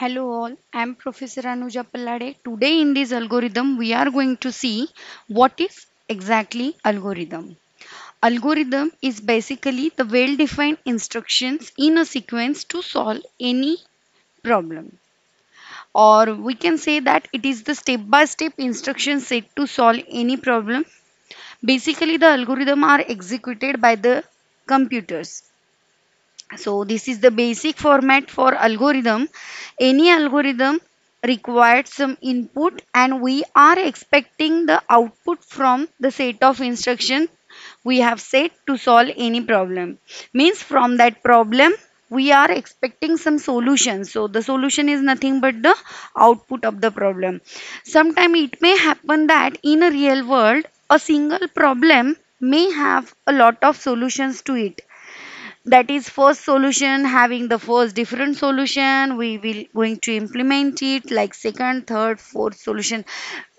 Hello all, I am Professor Anuja Pallade. Today in this algorithm we are going to see what is exactly algorithm. Algorithm is basically the well-defined instructions in a sequence to solve any problem. Or we can say that it is the step-by-step instruction set to solve any problem. Basically the algorithm are executed by the computers. So this is the basic format for algorithm. Any algorithm required some input and we are expecting the output from the set of instructions we have set to solve any problem. Means from that problem we are expecting some solution. So the solution is nothing but the output of the problem. Sometimes it may happen that in a real world a single problem may have a lot of solutions to it. That is first solution having the first different solution we will going to implement it like second, third, fourth solution.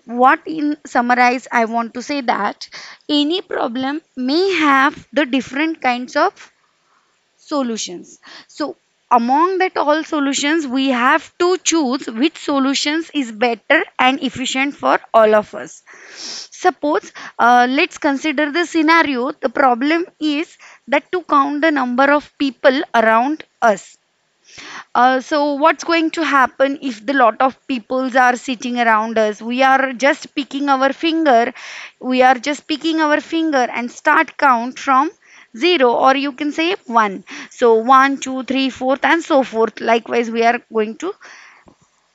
What in summarize I want to say that any problem may have the different kinds of solutions. So among that all solutions we have to choose which solutions is better and efficient for all of us. Suppose let's consider the scenario. The problem is that to count the number of people around us. So what's going to happen if the lot of peoples are sitting around us? We are just picking our finger. We are just picking our finger and start count from zero, or you can say one. So one, two, three, fourth, and so forth. Likewise, we are going to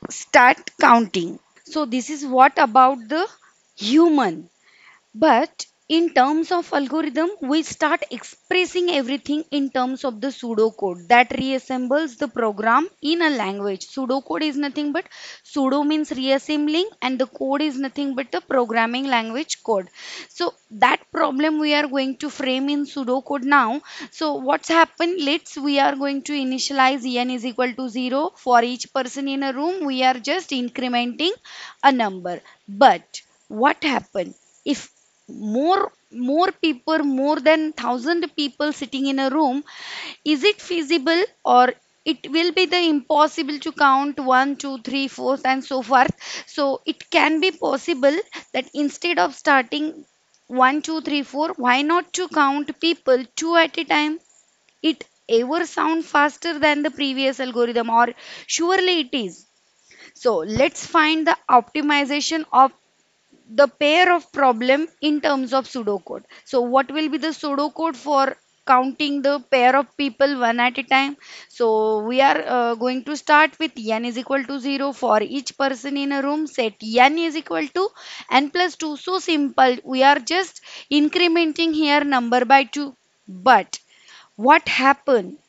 start counting. So this is what about the human. But in terms of algorithm, we start expressing everything in terms of the pseudocode that reassembles the program in a language. Pseudocode is nothing but pseudo means reassembling and the code is nothing but the programming language code. So that problem we are going to frame in pseudocode now. So what's happened? Let's we are going to initialize n is equal to 0 for each person in a room. We are just incrementing a number. But what happened? If more people, more than 1,000 people sitting in a room, is it feasible or it will be the impossible to count one, two, three, fourth, and so forth? So it can be possible that instead of starting one, two, three, four, why not to count people two at a time? It ever sound faster than the previous algorithm, or surely it is. So let's find the optimization of the pair of problem in terms of pseudocode. So what will be the pseudocode for counting the pair of people one at a time? So we are going to start with n is equal to 0 for each person in a room. Set n is equal to n plus 2. So simple. We are just incrementing here number by 2. But what happen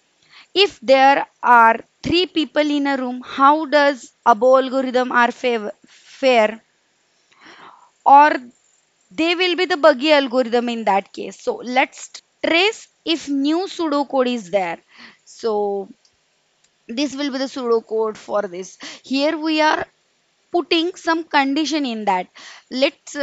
if there are three people in a room? How does above algorithm are fair? Or they will be the buggy algorithm in that case. So let's trace if new pseudocode is there. So this will be the pseudocode for this. Here we are putting some condition in that. Let's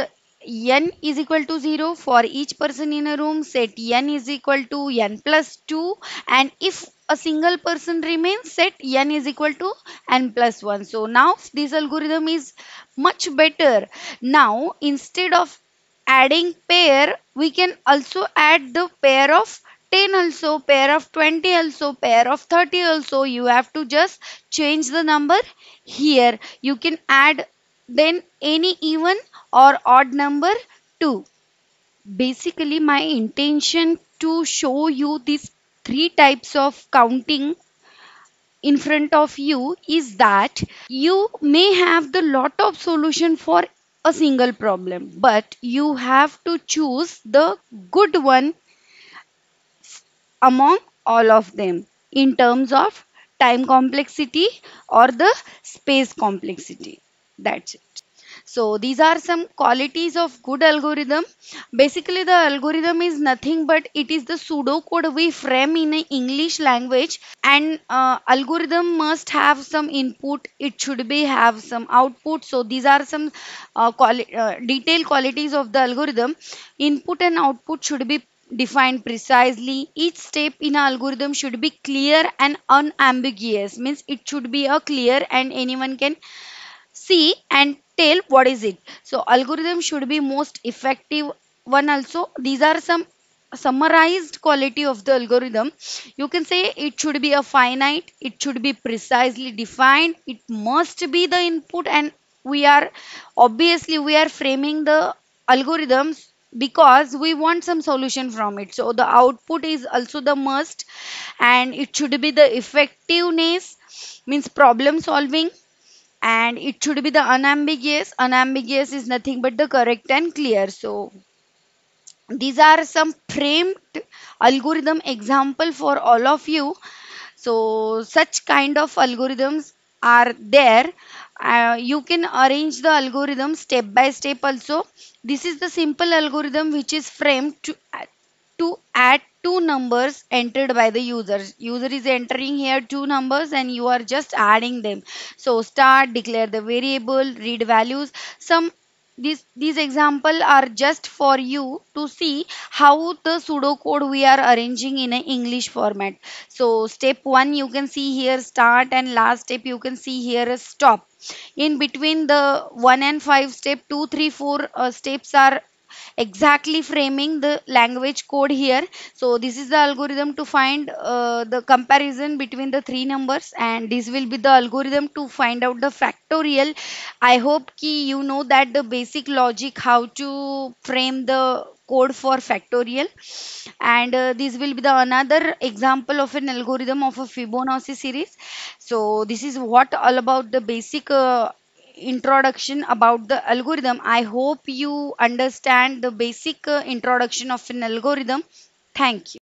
n is equal to 0 for each person in a room. Set n is equal to n plus 2, and if a single person remains, set n is equal to n plus 1. So now this algorithm is much better. Now instead of adding pair, we can also add the pair of 10 also, pair of 20 also, pair of 30 also. You have to just change the number here. You can add then any even or odd number too. Basically my intention to show you these three types of counting in front of you is that you may have the lot of solution for a single problem, but you have to choose the good one among all of them in terms of time complexity or the space complexity. That's it. So these are some qualities of good algorithm. Basically the algorithm is nothing but it is the pseudocode we frame in a English language, and algorithm must have some input, it should be have some output. So these are some detailed qualities of the algorithm. Input and output should be defined precisely. Each step in an algorithm should be clear and unambiguous. Means it should be a clear and anyone can see and tell what is it. So algorithm should be most effective one also. These are some summarized quality of the algorithm. You can say it should be a finite, it should be precisely defined, it must be the input, and we are obviously we are framing the algorithms because we want some solution from it. So the output is also the must, and it should be the effectiveness, means problem solving, and it should be the unambiguous. Unambiguous is nothing but the correct and clear. So these are some framed algorithm example for all of you. So such kind of algorithms are there. You can arrange the algorithm step by step also. This is the simple algorithm which is framed to add two numbers entered by the user. User is entering here two numbers and you are just adding them. So start, declare the variable, read values. Some these example are just for you to see how the pseudocode we are arranging in an English format. So step 1 you can see here start, and last step you can see here a stop. In between the 1 and 5 step, 2 3 4 steps are exactly framing the language code here. So this is the algorithm to find the comparison between the three numbers, and this will be the algorithm to find out the factorial. I hope ki you know that the basic logic how to frame the code for factorial. And this will be the another example of an algorithm of a Fibonacci series. So this is what all about the basic introduction about the algorithm. I hope you understand the basic introduction of an algorithm. Thank you.